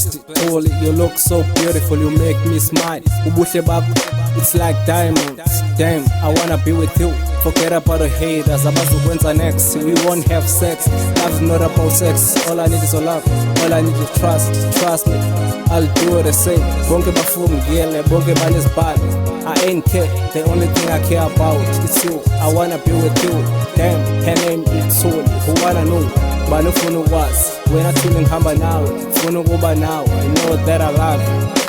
best. Holy, you look so beautiful, you make me smile. Ubuhle bakho, it's like diamonds. Damn, I wanna be with you. Forget about the haters, abazokwenza next. We won't have sex, love's not about sex. All I need is your love, all I need is trust me, I'll do the same. Bonke bafungile, bonke banesibali. I ain't care, the only thing I care about is you. I wanna be with you. Damn, her name is Soul. Who wanna know? Bani ufuna ukwazi, wena thini ngihamba nawe, ufuna ukuba nawe. I know that I love you.